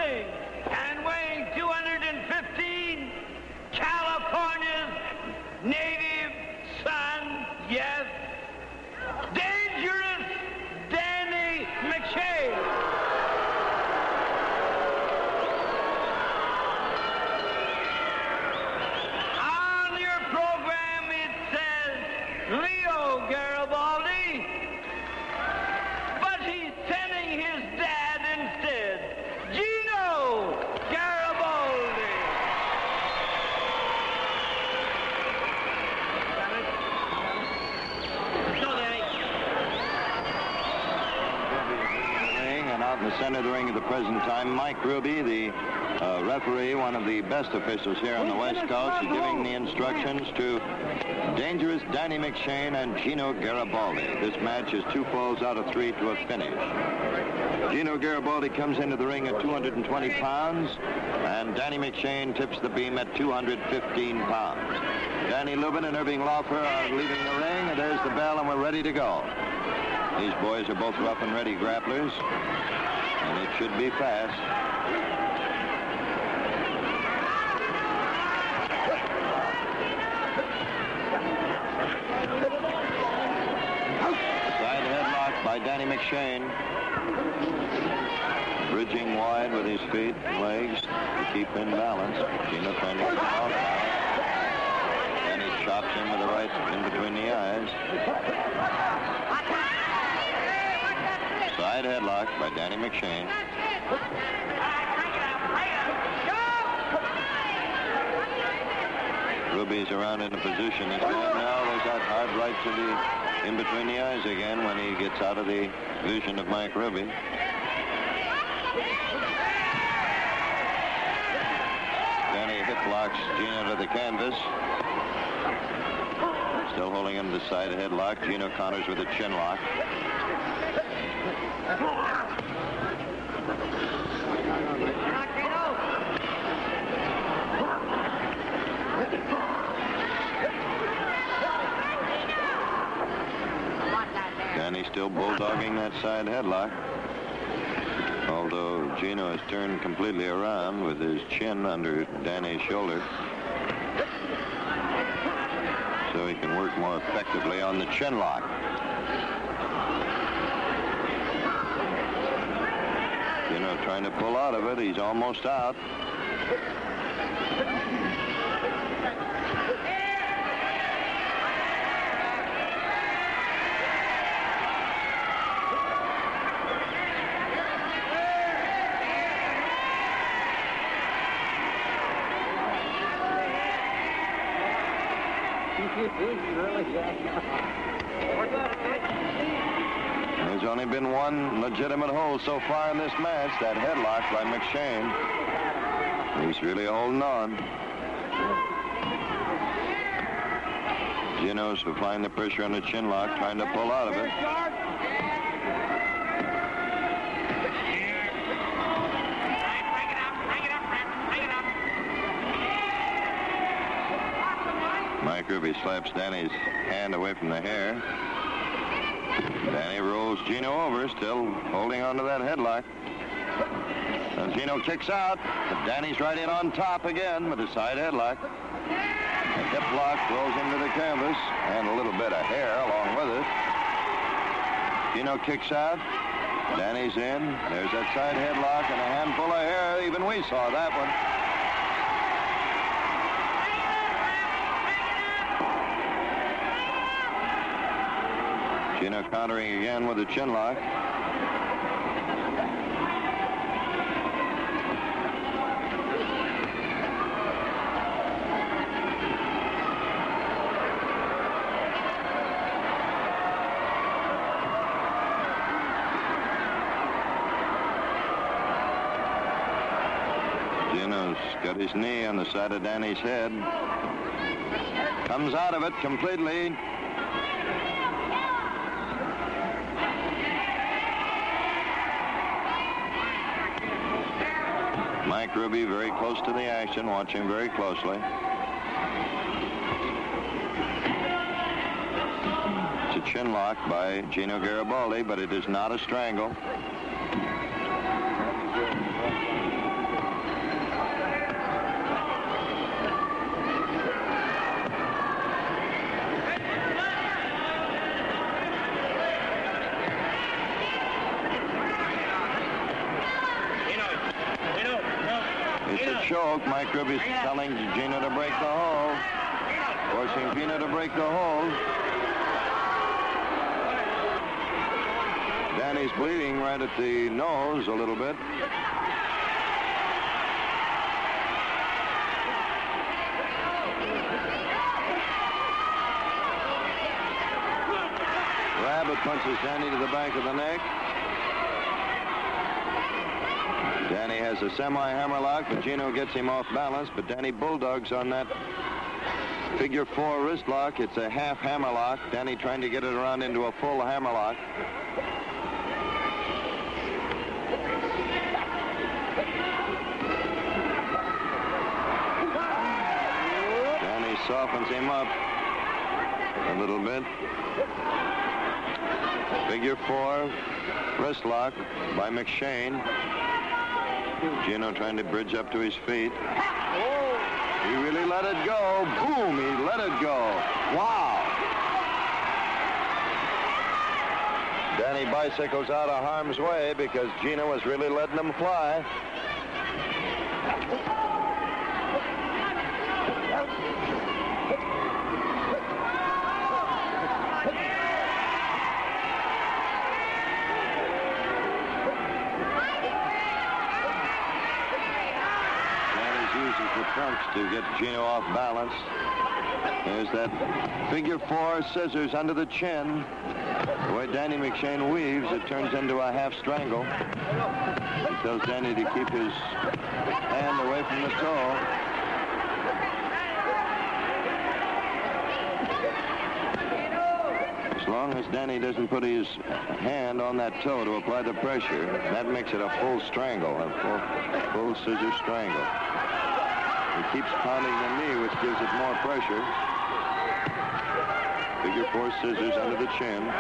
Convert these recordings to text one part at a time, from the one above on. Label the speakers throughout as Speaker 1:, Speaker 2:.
Speaker 1: grappling, and weighing 215, California's native son, yes, dangerous Danny McShain. On your program it says Leo Garibaldi, but he's sending his dad instead, Gino Garibaldi.
Speaker 2: And out in the center of the ring at the present time, Mike Ruby, the referee, one of the best officials here on the West Coast, is giving the instructions to dangerous Danny McShain and Gino Garibaldi. This match is 2 falls out of 3 to a finish. Gino Garibaldi comes into the ring at 220 pounds, and Danny McShain tips the beam at 215 pounds. Danny Lewin and Irving Laufer are leaving the ring, and there's the bell, and we're ready to go. These boys are both rough and ready grapplers, and it should be fast. Side headlock by Danny McShain. Bridging wide with his feet and legs to keep in balance. Gino trying to get him off balance. Then he chops him with the right in between the eyes. Side headlock by Danny McShain. Ruby's around in a position again. Now there's that hard right to the in between the eyes again when he gets out of the vision of Mike Ruby. Danny hip blocks Gino to the canvas. Still holding him to the side headlock. Gino counters with a chin lock. Danny still bulldogging that side headlock, although Gino has turned completely around with his chin under Danny's shoulder, so he can work more effectively on the chin lock. Gino trying to pull out of it. He's almost out. There's only been one legitimate hold so far in this match, that headlock by McShain. He's really holding on. Gino's applying the pressure on the chin lock, trying to pull out of it. Mike Ruby slaps Danny's hand away from the hair. Danny rolls Gino over, still holding on to that headlock. And Gino kicks out, but Danny's right in on top again with a side headlock. The hip lock rolls into the canvas, and a little bit of hair along with it. Gino kicks out. Danny's in. There's that side headlock and a handful of hair. Even we saw that one. Gino countering again with a chin lock. Gino's got his knee on the side of Danny's head. Comes out of it completely. Mike Ruby very close to the action, watching very closely. It's a chin lock by Gino Garibaldi, but it is not a strangle. It's a choke. Mike Ruby's telling Gino to break the hold. Forcing Gino to break the hold. Danny's bleeding right at the nose a little bit. Rabbit punches Danny to the back of the neck. Danny has a semi-hammerlock, but Gino gets him off balance, but Danny bulldogs on that figure 4 wrist lock. It's a half hammerlock. Danny trying to get it around into a full hammerlock. Danny softens him up a little bit. Figure 4 wrist lock by McShain. Gino trying to bridge up to his feet. He really let it go. Boom, he let it go. Wow. Danny bicycles out of harm's way because Gino was really letting him fly. Trunks to get Gino off balance. There's that figure 4 scissors under the chin. The way Danny McShain weaves, it turns into a half strangle. He tells Danny to keep his hand away from the toe. As long as Danny doesn't put his hand on that toe to apply the pressure, that makes it a full strangle, a full scissor strangle. He keeps pounding the knee, which gives it more pressure. Figure 4 scissors under the chin.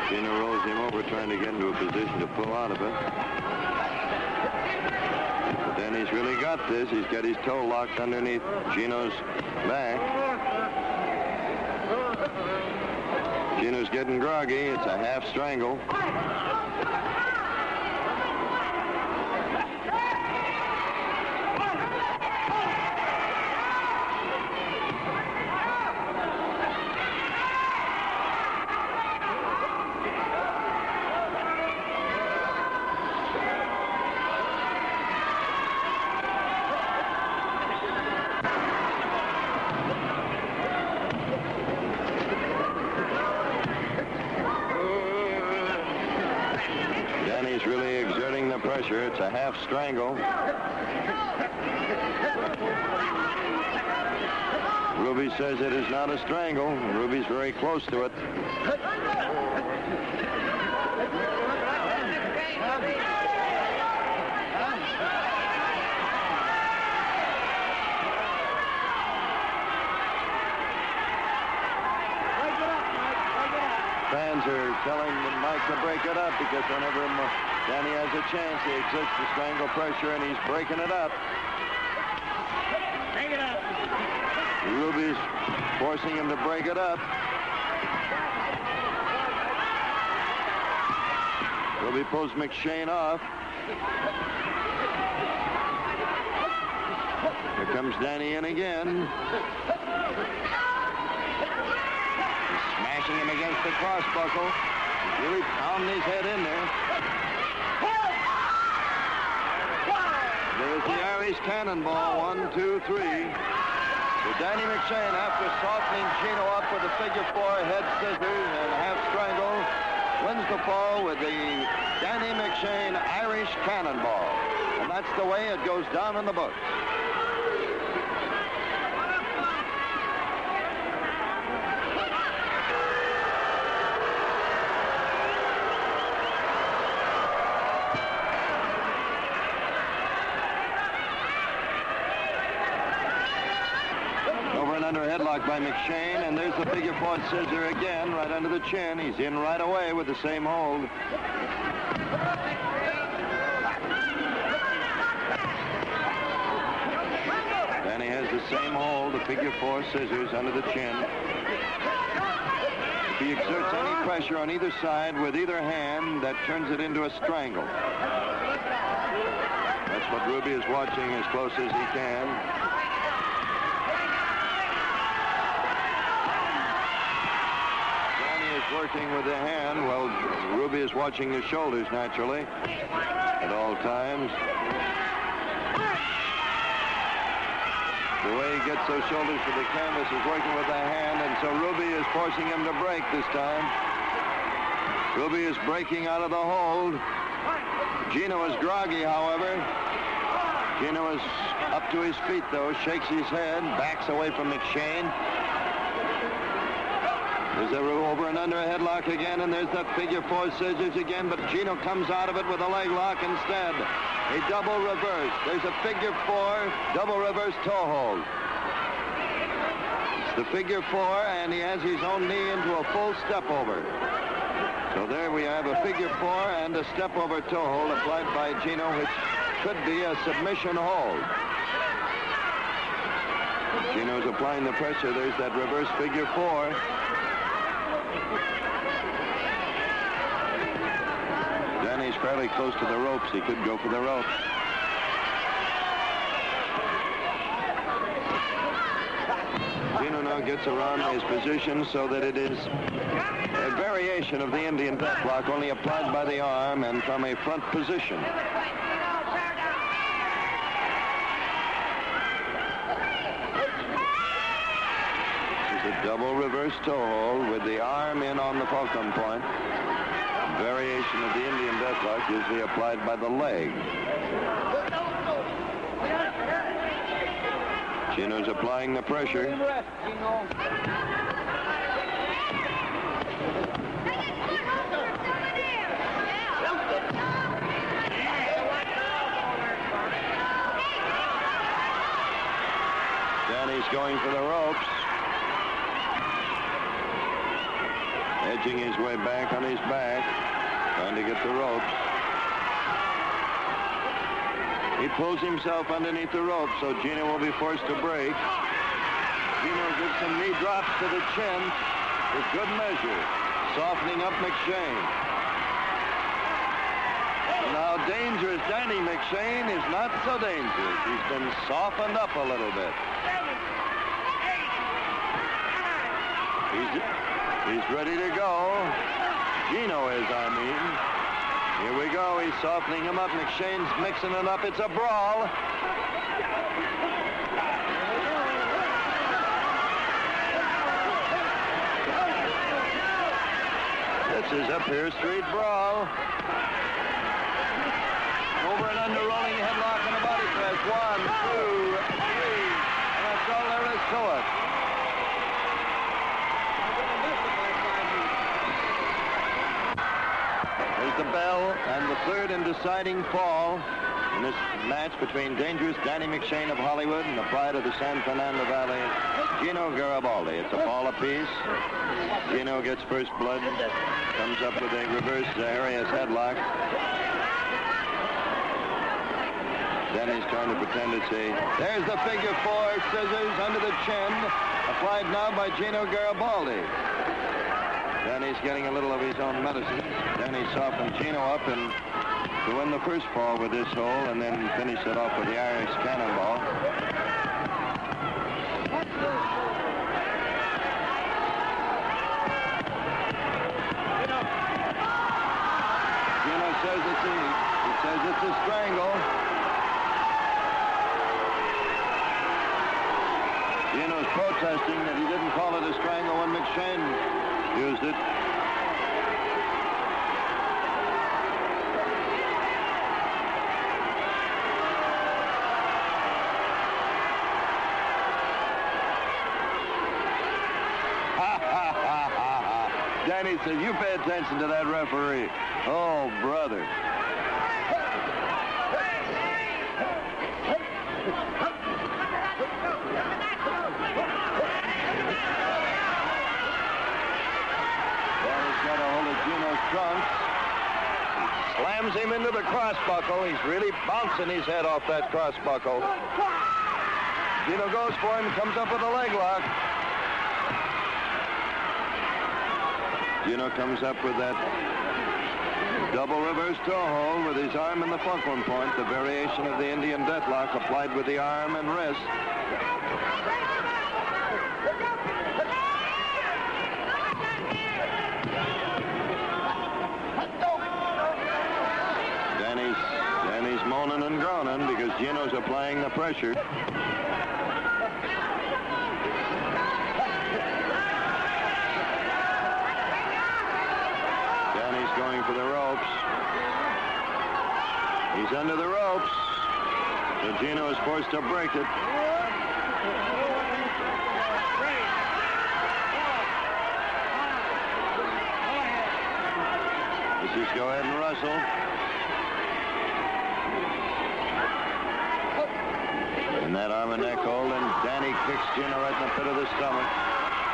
Speaker 2: Gino rolls him over, trying to get into a position to pull out of it. But then he's really got this. He's got his toe locked underneath Gino's back. Gino's getting groggy. It's a half strangle. It's a half strangle. Ruby says it is not a strangle. Ruby's very close to it. Fans are telling Mike to break it up because whenever Danny has a chance, he exerts the strangle pressure, and he's breaking it up.
Speaker 1: Break it up.
Speaker 2: Ruby's forcing him to break it up. Ruby pulls McShain off. Here comes Danny in again. Smashing him against the crossbuckle. He's really pounding his head in there. There's the Irish cannonball. 1, 2, 3. So Danny McShain, after softening Gino up with a figure 4 head scissors and half strangle, wins the fall with the Danny McShain Irish cannonball. And that's the way it goes down in the books. Under headlock by McShain, and there's the figure 4 scissor again, right under the chin. He's in right away with the same hold. Danny has the same hold, the figure 4 scissors under the chin. If he exerts any pressure on either side with either hand, that turns it into a strangle. That's what Ruby is watching as close as he can. Danny is working with the hand. Well, Ruby is watching his shoulders, naturally, at all times. The way he gets those shoulders to the canvas is working with the hand, and so Ruby is forcing him to break this time. Ruby is breaking out of the hold. Gino is groggy, however. Gino is up to his feet, though, shakes his head, backs away from McShain. There's a over and under a headlock again, and there's that figure 4 scissors again, but Gino comes out of it with a leg lock instead. A double reverse. There's a figure 4, double reverse toe hold. It's the figure 4, and he has his own knee into a full step over. So there we have a figure 4 and a step over toe hold applied by Gino, which could be a submission hold. Gino's applying the pressure. There's that reverse figure 4. Danny's fairly close to the ropes. He could go for the ropes. Gino now gets around his position so that it is a variation of the Indian deathlock, only applied by the arm and from a front position. This is a double reverse toe hold with the arm in on the fulcrum point. Variation of the Indian deathlock, usually applied by the leg. Gino's applying the pressure. Danny's going for the ropes. Edging his way back on his back, trying to get the ropes. He pulls himself underneath the rope, so Gino will be forced to break. Gino gives some knee drops to the chin with good measure, softening up McShain. Now dangerous Danny McShain is not so dangerous. He's been softened up a little bit. He's ready to go. Gino is, I mean. Here we go. He's softening him up. McShane's mixing it up. It's a brawl. This is a Pier Street brawl. Over and under rolling headlock and a body press. 1, 2, 3. And that's all there is to it. The bell and the third and deciding fall in this match between dangerous Danny McShain of Hollywood and the pride of the San Fernando Valley, Gino Garibaldi. It's a fall apiece. Gino gets first blood, comes up with a reverse Arias headlock. Danny's trying to pretend it's a... There's the figure 4 scissors under the chin, applied now by Gino Garibaldi. Danny's getting a little of his own medicine. Danny softened Gino up and to win the first fall with this hold and then finish it off with the Irish cannonball. Gino says it's a strangle. Gino's protesting that he didn't call it a strangle when McShain used it. Danny says, you pay attention to that referee. Oh, brother. Danny's got a hold of Gino's trunks. Slams him into the crossbuckle. He's really bouncing his head off that crossbuckle. Gino goes for him, comes up with a leg lock. Gino comes up with that double reverse toe hold with his arm in the fulcrum point, the variation of the Indian deathlock applied with the arm and wrist. Danny's moaning and groaning because Gino's applying the pressure. Danny's going for the ropes. He's under the ropes. So Gino is forced to break it. This is go ahead and wrestle. And that arm and neck hold, and Danny kicks Gino right in the pit of the stomach.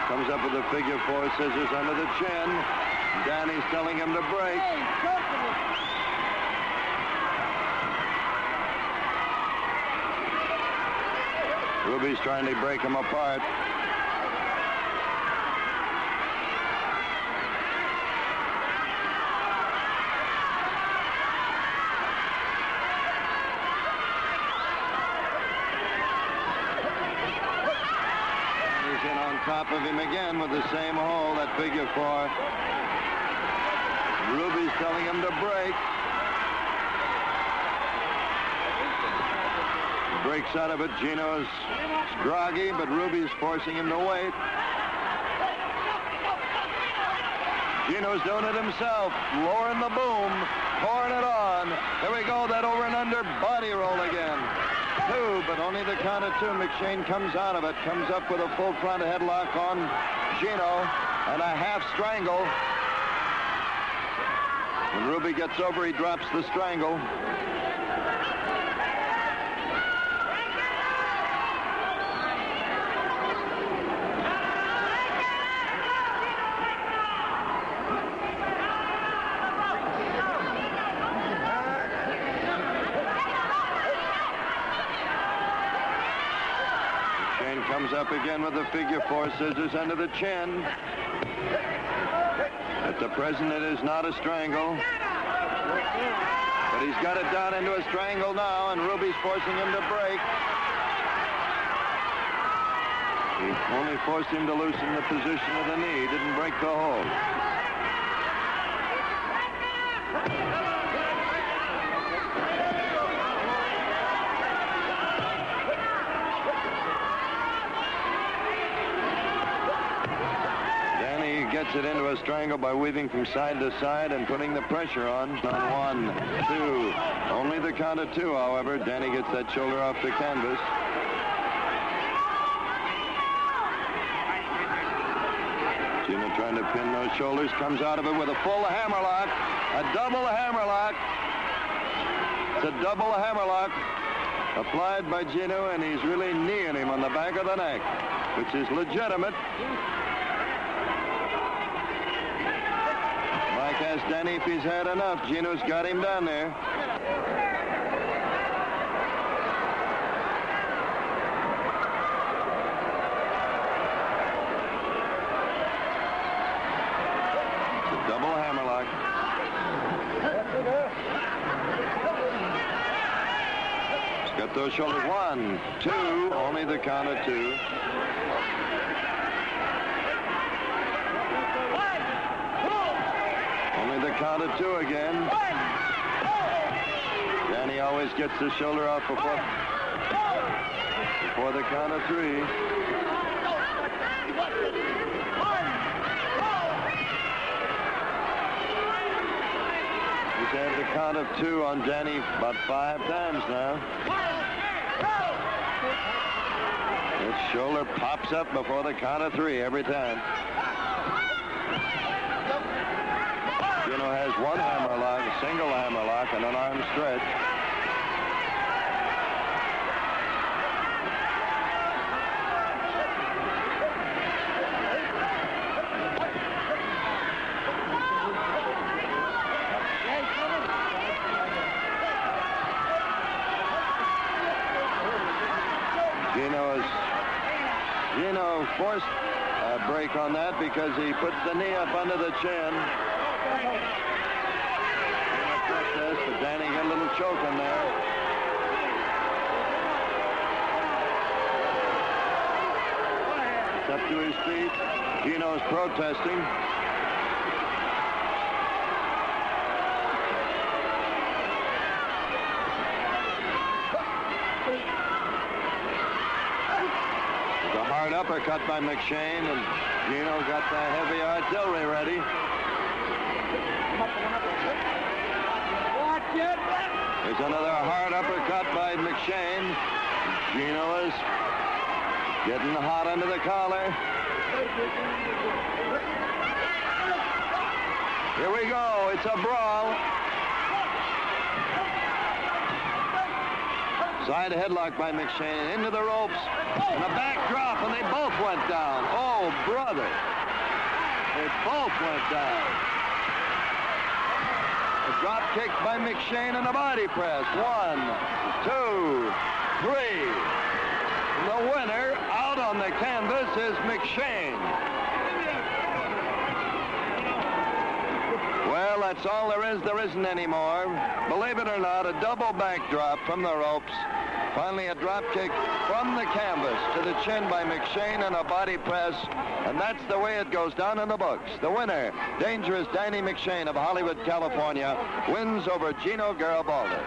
Speaker 2: Comes up with a figure four scissors under the chin. Danny's telling him to break. Ruby's trying to break him apart. Top of him again with the same hold, that figure four. Ruby's telling him to break. Breaks out of it. Gino's groggy, but Ruby's forcing him to wait. Gino's doing it himself, lowering the boom, pouring it on. There we go, that over and under body roll again. Two, but only the count of two. McShain comes out of it, comes up with a full front headlock on Gino and a half strangle. When Ruby gets over, he drops the strangle. Comes up again with the figure four scissors under the chin. At the present, it is not a strangle. But he's got it down into a strangle now, and Ruby's forcing him to break. He only forced him to loosen the position of the knee. He didn't break the hold. Gets it into a strangle by weaving from side to side and putting the pressure on. One, two. Only the count of two, however. Danny gets that shoulder off the canvas. Gino trying to pin those shoulders. Comes out of it with a full hammerlock. A double hammerlock. It's a double hammerlock applied by Gino, and he's really kneeing him on the back of the neck, which is legitimate. Mike asked Danny if he's had enough. Gino's got him down there. It's a double hammerlock. He's got those shoulders. One, two, only the count of two. The count of two again. Danny always gets the shoulder off before the count of three. He's had the count of two on Danny about 5 times now. His shoulder pops up before the count of three every time. Gino has one hammerlock, a single hammerlock, and an arm stretch. Gino forced a break on that because he puts the knee up under the chin. But Danny got a little choke in there. It's up to his feet. Gino's protesting. It's a hard uppercut by McShain, and Gino got the heavy artillery ready. There's another hard uppercut by McShain. Gino is getting hot under the collar. Here we go. It's a brawl. Side headlock by McShain into the ropes. And a back drop, and they both went down. Oh, brother. They both went down. A drop kick by McShain and a body press. 1, 2, 3. And the winner out on the canvas is McShain. Well, that's all there is. There isn't any more. Believe it or not, a double backdrop from the ropes. Finally, a drop kick from the canvas to the chin by McShain and a body press. And that's the way it goes down in the books. The winner, dangerous Danny McShain of Hollywood, California, wins over Gino Garibaldi.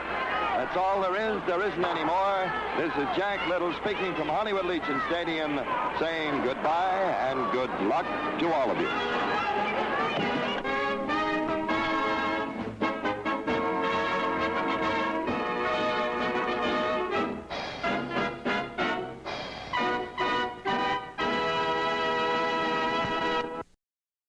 Speaker 2: That's all there is. There isn't any more. This is Jack Little speaking from Hollywood Legion Stadium, saying goodbye and good luck to all of you.